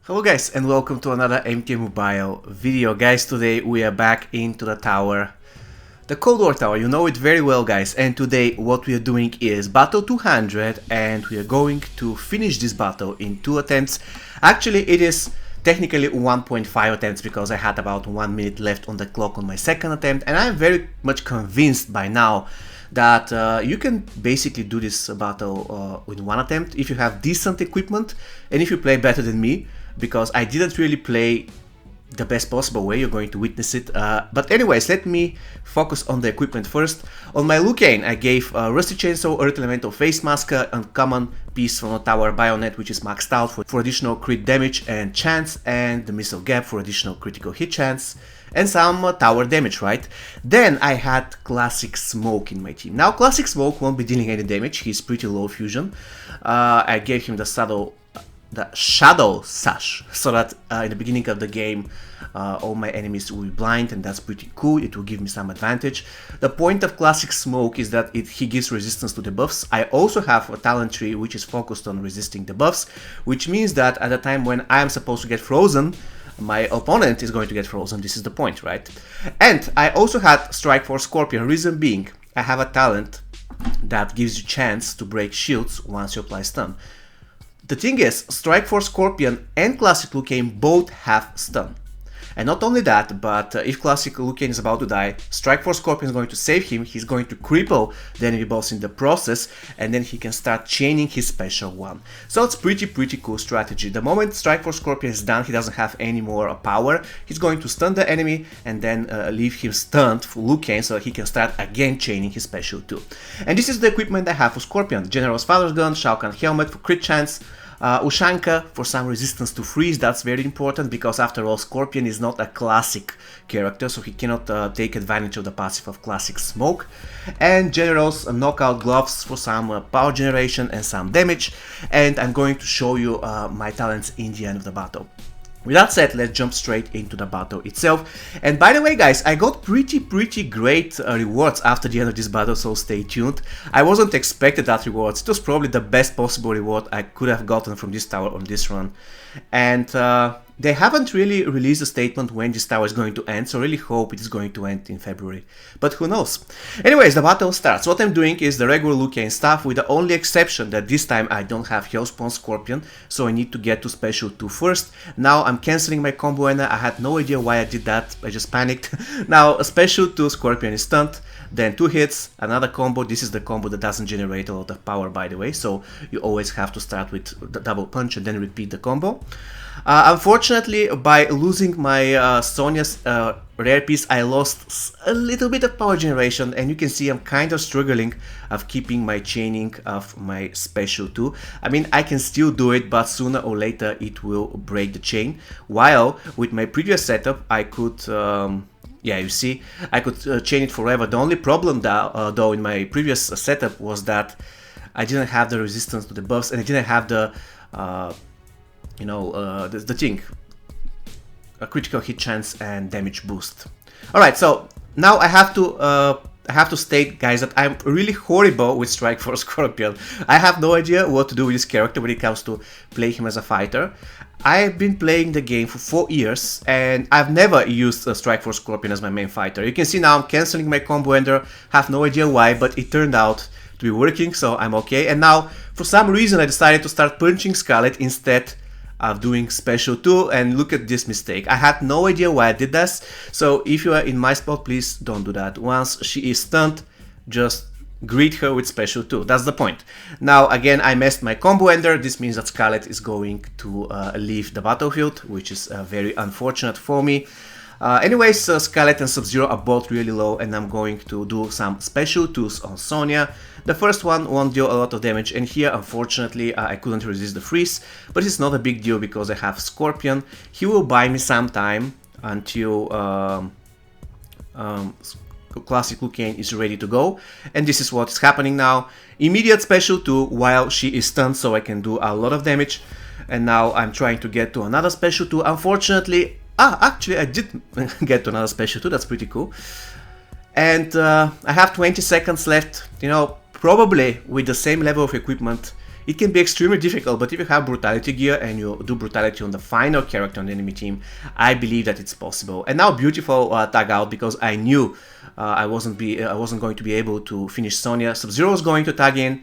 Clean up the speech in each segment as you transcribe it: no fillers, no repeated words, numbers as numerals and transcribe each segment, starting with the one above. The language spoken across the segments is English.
Hello guys and welcome to another MT Mobile video. Guys, today we are back into the tower, the Cold War Tower. You know it very well, guys, and today what we are doing is battle 200 and we are going to finish this battle in 2 attempts. Actually it is technically 1.5 attempts because I had about 1 minute left on the clock on my second attempt, and I'm very much convinced by now that you can basically do this battle with 1 attempt if you have decent equipment and if you play better than me, because I didn't really play the best possible way. You're going to witness it. But anyways, let me focus on the equipment first. On my Lucane, I gave Rusty Chainsaw, Earth Elemental Face Mask, uncommon piece from the Tower Bayonet, which is maxed out for additional crit damage and chance, and the Missile Gap for additional critical hit chance, and some tower damage, right? Then I had Classic Smoke in my team. Now Classic Smoke won't be dealing any damage, he's pretty low fusion. I gave him the Shadow Sash, so that in the beginning of the game all my enemies will be blind, and that's pretty cool. It will give me some advantage. The point of Classic Smoke is that he gives resistance to the buffs. I also have a talent tree which is focused on resisting the buffs, which means that at the time when I am supposed to get frozen, my opponent is going to get frozen. This is the point, right? And I also had Strike Force Scorpion. Reason being, I have a talent that gives you chance to break shields once you apply stun. The thing is, Strike Force Scorpion and Classic Lucane both have stun. And not only that, but if Classic Lucane is about to die, Strike Force Scorpion is going to save him, he's going to cripple the enemy boss in the process, and then he can start chaining his special one. So it's pretty cool strategy. The moment Strike Force Scorpion is done, he doesn't have any more power, he's going to stun the enemy and then leave him stunned for Lucane so he can start again chaining his special too. And this is the equipment I have for Scorpion. General's Father's Gun, Shao Kahn Helmet for crit chance, Ushanka for some resistance to freeze. That's very important because after all Scorpion is not a classic character, so he cannot take advantage of the passive of Classic Smoke. And General's Knockout Gloves for some power generation and some damage. And I'm going to show you my talents in the end of the battle. With that said, let's jump straight into the battle itself. And by the way, guys, I got pretty great rewards after the end of this battle, so stay tuned. I wasn't expected that rewards. It was probably the best possible reward I could have gotten from this tower on this run. And they haven't really released a statement when this tower is going to end, so I really hope it is going to end in February. But who knows? Anyways, the battle starts. What I'm doing is the regular Lucane stuff, with the only exception that this time I don't have Hellspawn Scorpion, so I need to get to Special 2 first. Now I'm cancelling my combo and I had no idea why I did that, I just panicked. Now a Special 2 Scorpion is stunned, then 2 hits, another combo. This is the combo that doesn't generate a lot of power, by the way, so you always have to start with the double punch and then repeat the combo. Unfortunately, by losing my Sonya's rare piece, I lost a little bit of power generation, and you can see I'm kind of struggling of keeping my chaining of my special 2. I mean, I can still do it, but sooner or later it will break the chain. While with my previous setup, I could yeah, you see, I could chain it forever. The only problem though in my previous setup was that I didn't have the resistance to the buffs, and I didn't have the the thing, a critical hit chance and damage boost. Alright, so now I have to state, guys, that I'm really horrible with Strike Force Scorpion. I have no idea what to do with this character when it comes to play him as a fighter. I've been playing the game for 4 years and I've never used Strike Force Scorpion as my main fighter. You can see now I'm cancelling my combo ender, have no idea why, but it turned out to be working, so I'm okay. And now, for some reason, I decided to start punching Scarlet instead of doing Special 2, and look at this mistake. I had no idea why I did this, so if you are in my spot, please don't do that. Once she is stunned, just greet her with Special 2. That's the point. Now, again, I messed my combo ender. This means that Scarlet is going to leave the battlefield, which is very unfortunate for me. Anyways, Scarlet and Sub-Zero are both really low, and I'm going to do some Special 2s on Sonya. The first one won't deal a lot of damage, and here, unfortunately, I couldn't resist the freeze, but it's not a big deal because I have Scorpion. He will buy me some time until Classic Lucane is ready to go, and this is what is happening now. Immediate Special 2 while she is stunned, so I can do a lot of damage, and now I'm trying to get to another Special 2. Unfortunately, actually I did get to another Special 2, that's pretty cool. And I have 20 seconds left. You know, probably with the same level of equipment it can be extremely difficult, but if you have brutality gear and you do brutality on the final character on the enemy team, I believe that it's possible. And now beautiful tag out, because I knew I wasn't going to be able to finish Sonya. Sub-Zero is going to tag in,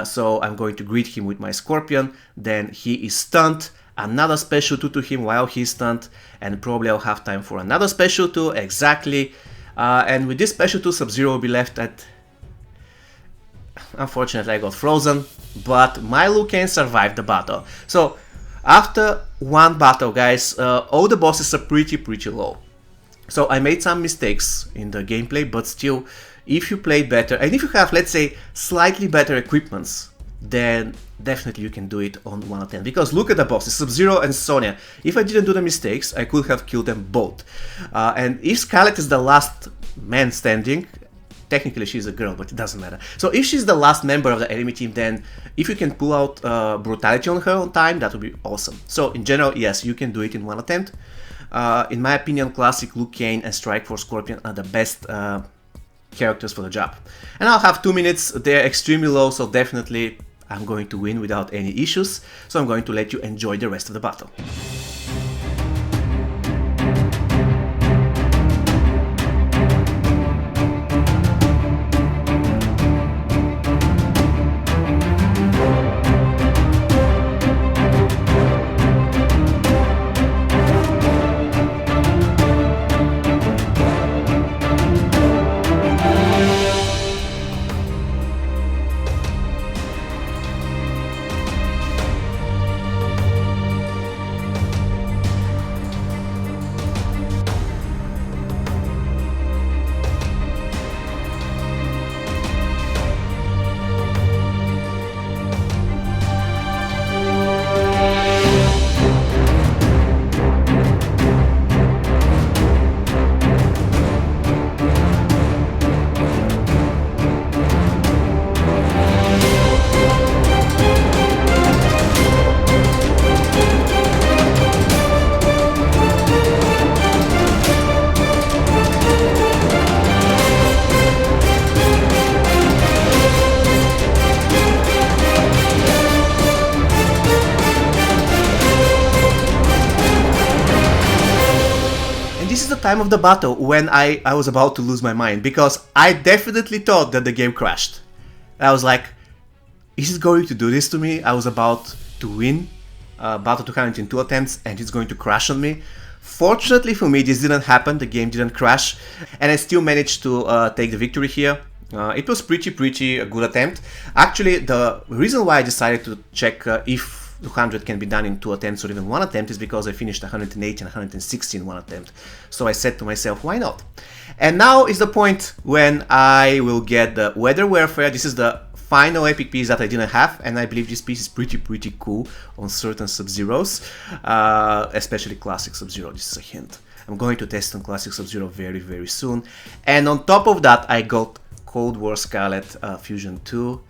so I'm going to greet him with my Scorpion. Then he is stunned. Another special 2 to him while he's stunned, and probably I'll have time for another special 2, exactly. And with this special 2, Sub-Zero will be left at... Unfortunately, I got frozen, but my Liu Kang survived the battle. So, after one battle, guys, all the bosses are pretty low. So I made some mistakes in the gameplay, but still, if you play better, and if you have, let's say, slightly better equipments, then definitely you can do it on 1 out of 10. Because look at the bosses, Sub-Zero and Sonya. If I didn't do the mistakes, I could have killed them both. And if Scarlet is the last man standing, technically she's a girl, but it doesn't matter. So if she's the last member of the enemy team, then if you can pull out brutality on her on time, that would be awesome. So in general, yes, you can do it in 1 attempt. In my opinion, classic Liu Kang and Strike Force Scorpion are the best characters for the job. And I'll have 2 minutes, they're extremely low, so definitely I'm going to win without any issues. So I'm going to let you enjoy the rest of the battle. This is the time of the battle when I was about to lose my mind, because I definitely thought that the game crashed. I was like, is it going to do this to me? I was about to win Battle 200 in 2 attempts and it's going to crash on me. Fortunately for me, this didn't happen, the game didn't crash, and I still managed to take the victory here. It was pretty a good attempt. Actually, the reason why I decided to check if 200 can be done in 2 attempts or even 1 attempt is because I finished 108 and 116 in 1 attempt. So I said to myself, why not? And now is the point when I will get the Weather Warfare. This is the final epic piece that I didn't have, and I believe this piece is pretty cool on certain Sub-Zeros, especially Classic Sub-Zero. This is a hint. I'm going to test on Classic Sub-Zero very soon. And on top of that, I got Kold War Scarlet Fusion 2.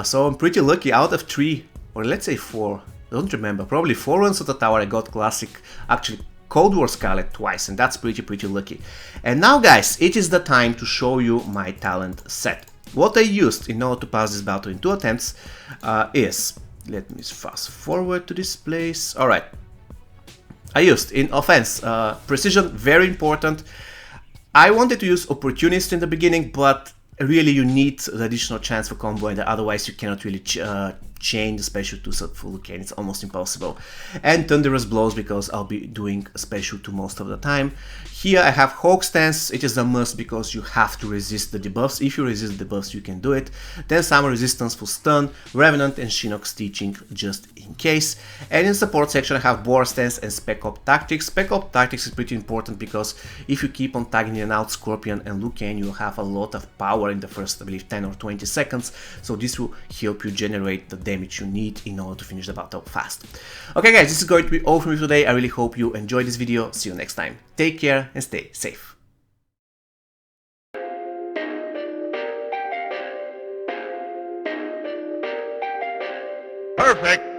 So I'm pretty lucky. Out of 3, or let's say 4, I don't remember, probably 4 runs of the tower I got Classic, actually Kold War Scarlet twice, and that's pretty lucky. And now guys, it is the time to show you my talent set. What I used in order to pass this battle in 2 attempts is, let me fast forward to this place. Alright, I used in offense, precision, very important. I wanted to use Opportunist in the beginning, but really you need the additional chance for combo, and otherwise you cannot really chain the special 2 for Liu Kang. It's almost impossible. And Thunderous Blows, because I'll be doing a special 2 most of the time. Here I have Hawk Stance. It is a must because you have to resist the debuffs. If you resist the debuffs, you can do it. Then some resistance for stun, Revenant and Shinnok's Teaching just in case. And in support section I have Boar Stance and Spec Op Tactics. Spec Op Tactics is pretty important because if you keep on tagging in and out Scorpion and Liu Kang, you'll have a lot of power in the first, I believe, 10 or 20 seconds. So this will help you generate the damage you need in order to finish the battle fast. Okay guys, this is going to be all from me today. I really hope you enjoyed this video. See you next time. Take care and stay safe. Perfect.